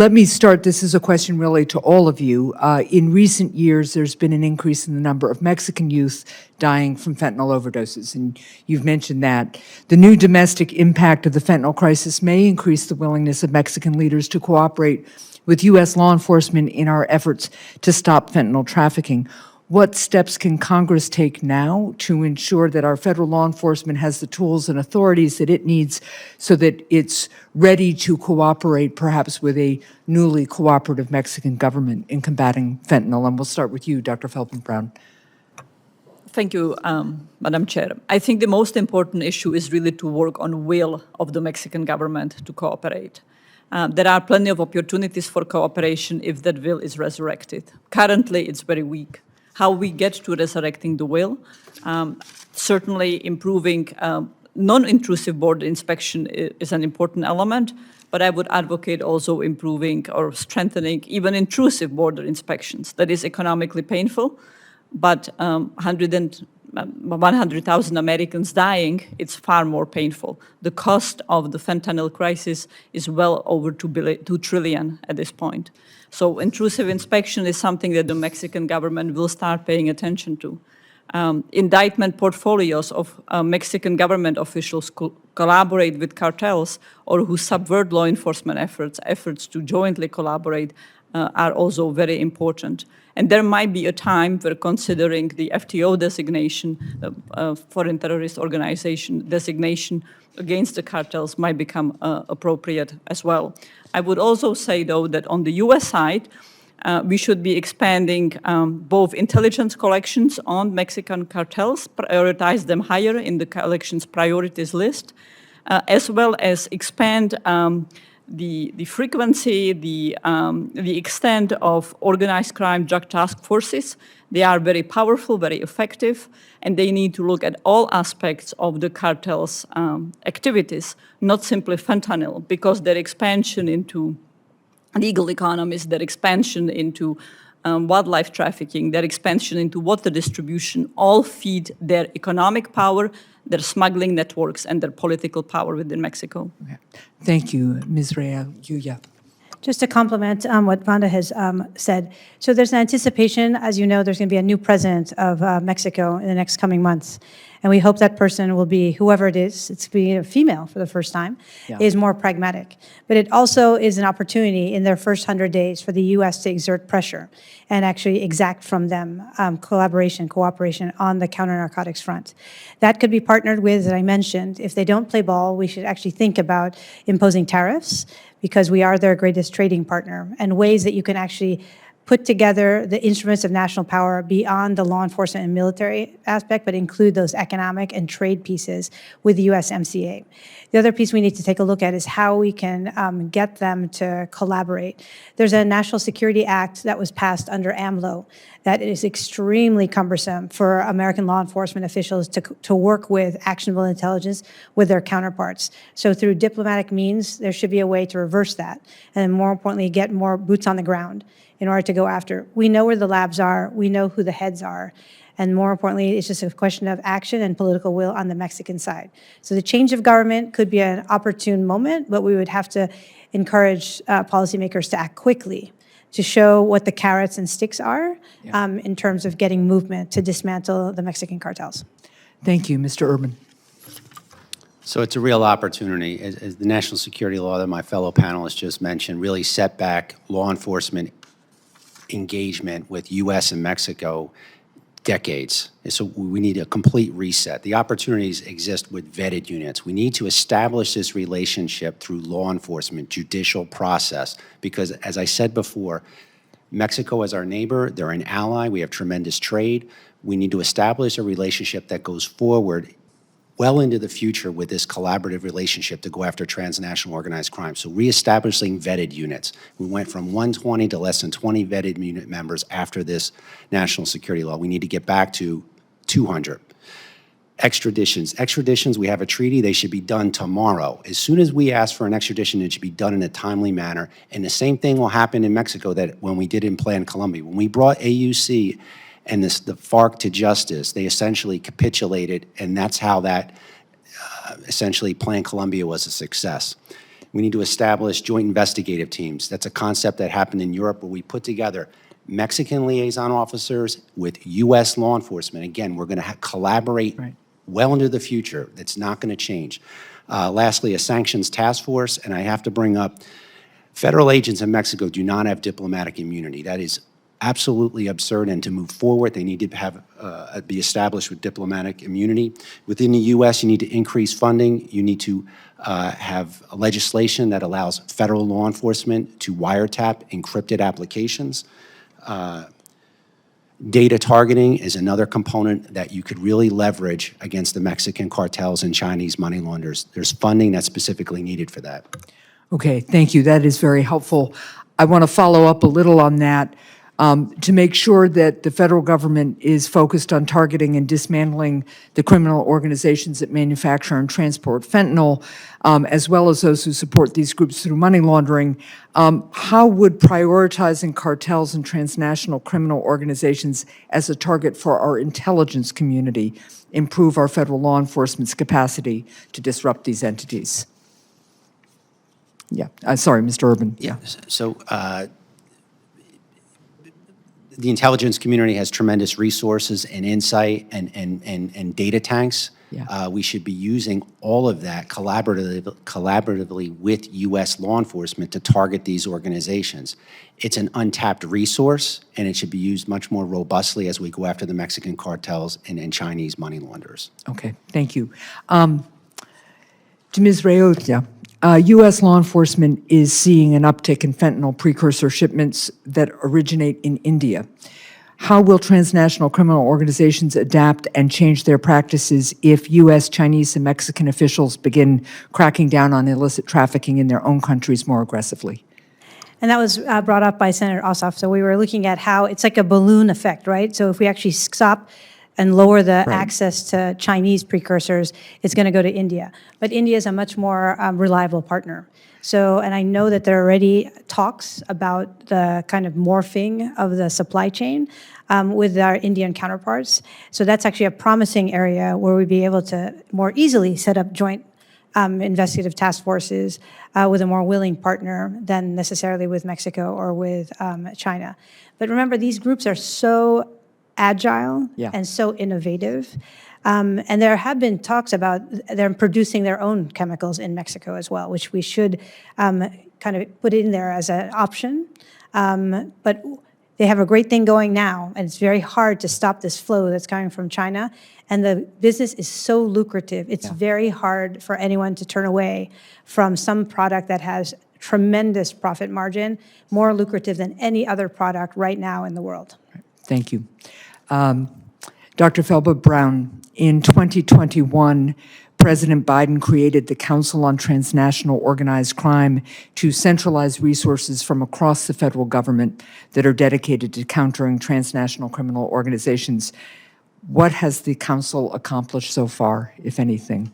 Let me start. This is a question really to all of you. In recent years, there's been an increase in the number of Mexican youth dying from fentanyl overdoses, and you've mentioned that. The new domestic impact of the fentanyl crisis may increase the willingness of Mexican leaders to cooperate with U.S. law enforcement in our efforts to stop fentanyl trafficking. What steps can Congress take now to ensure that our federal law enforcement has the tools and authorities that it needs so that it's ready to cooperate perhaps with a newly cooperative Mexican government in combating fentanyl? And we'll start with you, Dr. Feldman-Brown. Thank you, Madam Chair. I think the most important issue is really to work on will of the Mexican government to cooperate. There are plenty of opportunities for cooperation if that will is resurrected. Currently, it's very weak. How we get to resurrecting the will, certainly improving non-intrusive border inspection is an important element, but I would advocate also improving or strengthening even intrusive border inspections. That is economically painful, but 100,000 Americans dying, it's far more painful. The cost of the fentanyl crisis is well over $2 trillion at this point. So intrusive inspection is something that the Mexican government will start paying attention to. Indictment portfolios of Mexican government officials collaborate with cartels or who subvert law enforcement efforts to jointly collaborate are also very important. And there might be a time where considering the FTO designation, Foreign Terrorist Organization designation against the cartels might become appropriate as well. I would also say, though, that on the US side, we should be expanding both intelligence collections on Mexican cartels, prioritize them higher in the collections priorities list, as well as expand the frequency, the extent of organized crime drug task forces. They are very powerful, very effective, and they need to look at all aspects of the cartel's activities, not simply fentanyl, because their expansion into legal economies, their expansion into wildlife trafficking, their expansion into water distribution, all feed their economic power, their smuggling networks, and their political power within Mexico. Okay. Thank you, Ms. Rea. Yuya. Just to complement what Vanda has said, so there's an anticipation, as you know, there's going to be a new president of Mexico in the next coming months. And we hope that person will be, whoever it is, it's going to be a female for the first time, is more pragmatic. But it also is an opportunity in their first 100 days for the U.S. to exert pressure and actually exact from them cooperation on the counter-narcotics front. That could be partnered with, as I mentioned, if they don't play ball, we should actually think about imposing tariffs because we are their greatest trading partner and ways that you can actually put together the instruments of national power beyond the law enforcement and military aspect, but include those economic and trade pieces with the USMCA. The other piece we need to take a look at is how we can get them to collaborate. There's a National Security Act that was passed under AMLO that is extremely cumbersome for American law enforcement officials to work with actionable intelligence with their counterparts. So through diplomatic means, there should be a way to reverse that, and more importantly, get more boots on the ground in order to go after. We know where the labs are, we know who the heads are, and more importantly, it's just a question of action and political will on the Mexican side. So the change of government could be an opportune moment, but we would have to encourage policymakers to act quickly to show what the carrots and sticks are in terms of getting movement to dismantle the Mexican cartels. Thank you, Mr. Urban. So it's a real opportunity. As the national security law that my fellow panelists just mentioned really set back law enforcement engagement with U.S. and Mexico decades. So we need a complete reset. The opportunities exist with vetted units. We need to establish this relationship through law enforcement, judicial process, because as I said before, Mexico is our neighbor, they're an ally, we have tremendous trade. We need to establish a relationship that goes forward well into the future with this collaborative relationship to go after transnational organized crime. So reestablishing vetted units. We went from 120 to less than 20 vetted unit members after this national security law. We need to get back to 200. Extraditions, we have a treaty, they should be done tomorrow. As soon as we ask for an extradition, it should be done in a timely manner. And the same thing will happen in Mexico that when we did in Plan Colombia. When we brought AUC and the FARC to justice, they essentially capitulated, and that's how that essentially Plan Colombia was a success. We need to establish joint investigative teams. That's a concept that happened in Europe where we put together Mexican liaison officers with U.S. law enforcement. Again, we're going to collaborate Right. well into the future. That's not going to change. Lastly, a sanctions task force, and I have to bring up, federal agents in Mexico do not have diplomatic immunity. That is absolutely absurd, and to move forward, they need to have be established with diplomatic immunity. Within the U.S., you need to increase funding. You need to have legislation that allows federal law enforcement to wiretap encrypted applications. Data targeting is another component that you could really leverage against the Mexican cartels and Chinese money launderers. There's funding that's specifically needed for that. Okay, thank you. That is very helpful. I want to follow up a little on that. To make sure that the federal government is focused on targeting and dismantling the criminal organizations that manufacture and transport fentanyl, as well as those who support these groups through money laundering, how would prioritizing cartels and transnational criminal organizations as a target for our intelligence community improve our federal law enforcement's capacity to disrupt these entities? Yeah, sorry, Mr. Urban. Yeah. So the intelligence community has tremendous resources and insight and data tanks. Yeah. We should be using all of that collaboratively with U.S. law enforcement to target these organizations. It's an untapped resource, and it should be used much more robustly as we go after the Mexican cartels and Chinese money launderers. Okay, thank you. To Ms. Rayota, U.S. law enforcement is seeing an uptick in fentanyl precursor shipments that originate in India. How will transnational criminal organizations adapt and change their practices if U.S., Chinese, and Mexican officials begin cracking down on illicit trafficking in their own countries more aggressively? And that was brought up by Senator Ossoff. So we were looking at how it's like a balloon effect, right? So if we actually stop and lower the access to Chinese precursors, it's going to go to India. But India is a much more reliable partner. So, and I know that there are already talks about the kind of morphing of the supply chain with our Indian counterparts. So that's actually a promising area where we'd be able to more easily set up joint investigative task forces with a more willing partner than necessarily with Mexico or with China. But remember, these groups are so agile and so innovative. And there have been talks about them producing their own chemicals in Mexico as well, which we should kind of put in there as an option. But they have a great thing going now, and it's very hard to stop this flow that's coming from China. And the business is so lucrative. It's very hard for anyone to turn away from some product that has tremendous profit margin, more lucrative than any other product right now in the world. Thank you. Dr. Felber-Brown, in 2021, President Biden created the Council on Transnational Organized Crime to centralize resources from across the federal government that are dedicated to countering transnational criminal organizations. What has the council accomplished so far, if anything?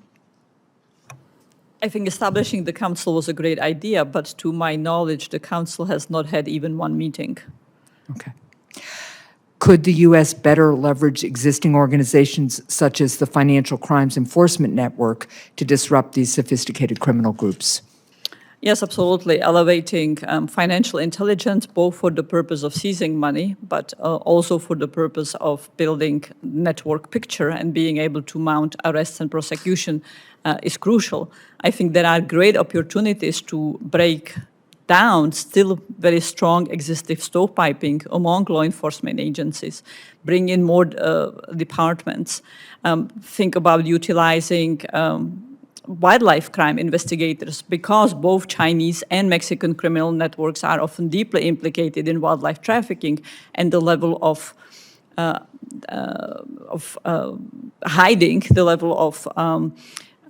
I think establishing the council was a great idea, but to my knowledge, the council has not had even one meeting. Okay. Could the U.S. better leverage existing organizations such as the Financial Crimes Enforcement Network to disrupt these sophisticated criminal groups? Yes, absolutely. Elevating financial intelligence, both for the purpose of seizing money, but also for the purpose of building network picture and being able to mount arrests and prosecution is crucial. I think there are great opportunities to break down still very strong existing stovepiping among law enforcement agencies, bring in more departments, think about utilizing wildlife crime investigators, because both Chinese and Mexican criminal networks are often deeply implicated in wildlife trafficking, and the level of hiding, the level of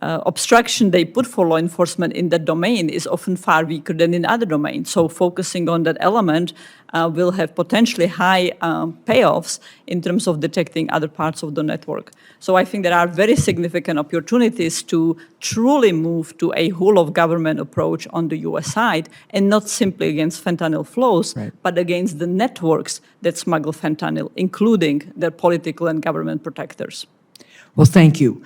obstruction they put for law enforcement in that domain is often far weaker than in other domains. So focusing on that element will have potentially high payoffs in terms of detecting other parts of the network. So I think there are very significant opportunities to truly move to a whole of government approach on the US side, and not simply against fentanyl flows, but against the networks that smuggle fentanyl, including their political and government protectors. Well, thank you.